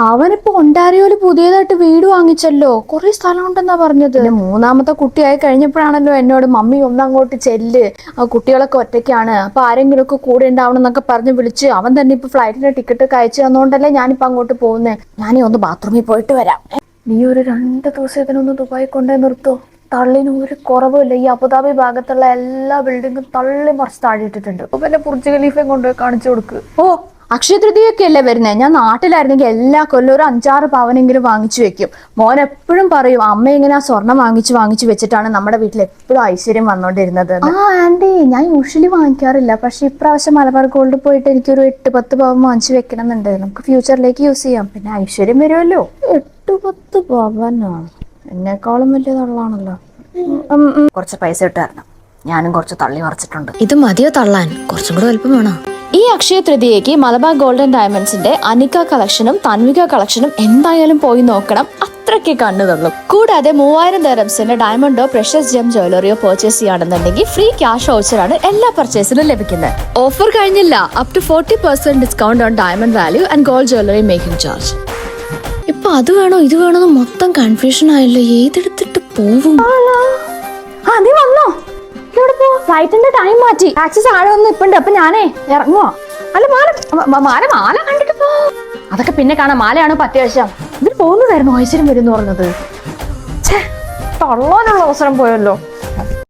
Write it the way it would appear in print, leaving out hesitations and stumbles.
അവനിപ്പോ ഒണ്ടാരിയോല് പുതിയതായിട്ട് വീട് വാങ്ങിച്ചല്ലോ, കുറെ സ്ഥലം ഉണ്ടെന്നാ പറഞ്ഞത്. പിന്നെ മൂന്നാമത്തെ കുട്ടിയായി കഴിഞ്ഞപ്പോഴാണല്ലോ എന്നോട് മമ്മി ഒന്ന് അങ്ങോട്ട് ചെല്ല്, ആ കുട്ടികളൊക്കെ ഒറ്റയ്ക്കാണ്, അപ്പൊ ആരെങ്കിലും ഒക്കെ കൂടെ ഉണ്ടാവണം എന്നൊക്കെ പറഞ്ഞ് വിളിച്ച് അവൻ തന്നെ ഇപ്പൊ ഫ്ലൈറ്റിന്റെ ടിക്കറ്റ് ഒക്കെ അയച്ചു തന്നോണ്ടല്ലേ ഞാനിപ്പോ അങ്ങോട്ട് പോകുന്നേ. ഞാനീ ഒന്ന് ബാത്റൂമിൽ പോയിട്ട് വരാം. നീ ഒരു 2 ദിവസം ഇതിനൊന്ന് ദുബായി കൊണ്ടേ നിർത്തോ. തള്ളിന് ഒരു കുറവുമില്ല. ഈ അബുദാബി ഭാഗത്തുള്ള എല്ലാ ബിൽഡിങ്ങും തള്ളി മറിച്ച് താഴെയിട്ടിട്ടുണ്ട്. അപ്പൊ പിന്നെ ബുർജ് ഖലീഫയും കൊണ്ടുപോയി കാണിച്ചു കൊടുക്ക്. ഓ, അക്ഷയ തൃതീയൊക്കെ അല്ലേ വരുന്നേ. ഞാൻ നാട്ടിലായിരുന്നെങ്കിൽ എല്ലാ കൊല്ലം ഒരു 5-6 പവനെങ്കിലും വാങ്ങിച്ചു വെക്കും. മോൻ എപ്പോഴും പറയും അമ്മ ഇങ്ങനെ ആ സ്വർണം വാങ്ങിച്ചു വെച്ചിട്ടാണ് നമ്മുടെ വീട്ടിൽ എപ്പോഴും ഐശ്വര്യം വന്നോണ്ടിരുന്നത്. ആ ആന്റി, ഞാൻ യൂഷ്വലി വാങ്ങിക്കാറില്ല, പക്ഷെ ഇപ്രാവശ്യം മലബാർ ഗോൾഡ് പോയിട്ട് എനിക്കൊരു 8-10 പവൻ വാങ്ങിച്ചു വെക്കണം എന്നുണ്ട്. നമുക്ക് ഫ്യൂച്ചറിലേക്ക് യൂസ് ചെയ്യാം, പിന്നെ ഐശ്വര്യം വരുമല്ലോ. 8-10 പവനോ? എന്നെക്കാളും വലിയ തള്ളാണല്ലോ. കുറച്ച് പൈസ ഇട്ടായിരുന്നു, ഞാനും കുറച്ച് തള്ളി മറിച്ചിട്ടുണ്ട്. ഇത് മതിയോ തള്ളാൻ? കുറച്ചും കൂടെ വലുപ്പം വേണോ? ഈ അക്ഷയ തൃതീയയ്ക്ക് മലബാർ ഗോൾഡൻ ഡയമണ്ട്സിന്റെ അനിക കളക്ഷനും തൻവിക കളക്ഷനും എന്തായാലും പോയി നോക്കണം, അത്രയ്ക്ക് കണ്ണു തള്ളും. കൂടാതെ 3000 ദിർഹംസിന്റെ ഡയമണ്ടോ പ്രഷ്യസ് ജെം ജ്വല്ലറിയോ പർച്ചേസ് ചെയ്യുകയാണെന്നുണ്ടെങ്കിൽ ഫ്രീ ക്യാഷ് വൗച്ചറാണ് എല്ലാ പർച്ചേസിനും ലഭിക്കുന്നത്. ഓഫർ കഴിഞ്ഞില്ല, up to 40% discount on diamond value and gold jewellery making charge. ഇപ്പൊ അത് വേണോ ഇത് വേണോ മൊത്തം കൺഫ്യൂഷൻ ആയല്ലോ. ഏതെടുത്തിട്ട് പോവും? നീ വന്നോ? ഫ്ലൈറ്റിന്റെ ടൈം മാറ്റി, ടാക്സി താഴെ ഒന്നും ഇപ്പുണ്ട്, അപ്പൊ ഞാനേ ഇറങ്ങുവാ. അല്ല മാല കണ്ടിട്ട് പോ. അതൊക്കെ പിന്നെ കാണാം. മാലയാണ് 10 വർഷം. ഇതിൽ പോകുന്നതായിരുന്നു ഐശ്വര്യം വരും എന്ന് പറഞ്ഞത്. തള്ളാനുള്ള അവസരം പോയല്ലോ.